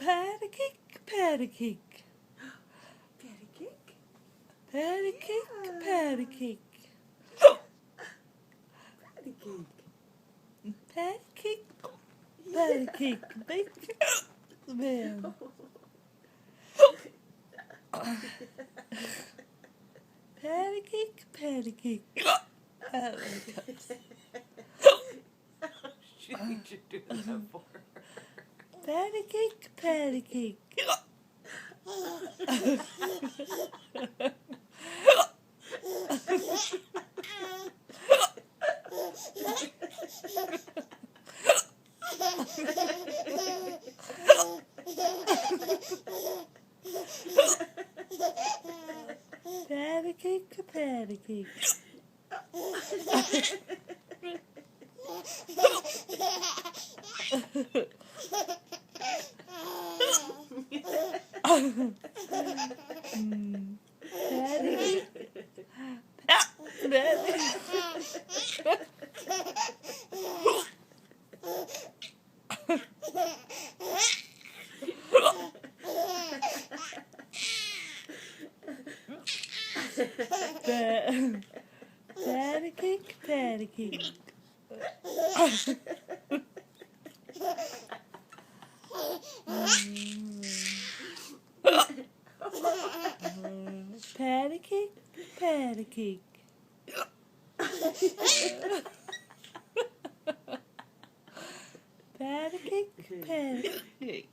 Patty cake, patty cake. Patty cake? Patty cake, Yeah. patty cake. Patty cake. Patty cake, patty cake. Bake them. Patty cake, patty cake. Hiccups. She thinks you're doing that for her. Patty cake, patty cake. Patty cake, patty cake. Patty patty cake, patty cake. Patty cake, patty cake. Patty cake, patty cake.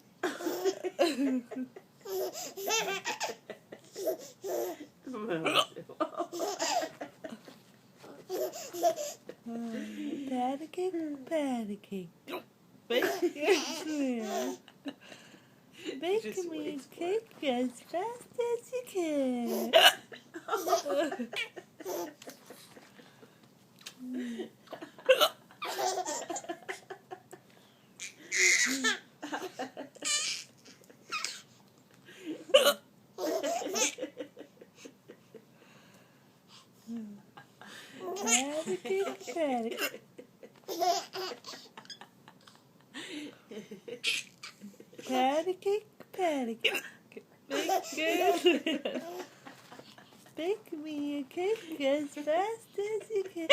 Patty cake, patty cake. Bake me a cake as fast as you can. Patty cake, patty cake. Patty cake, patty cake. Bake me a cake as fast as you can.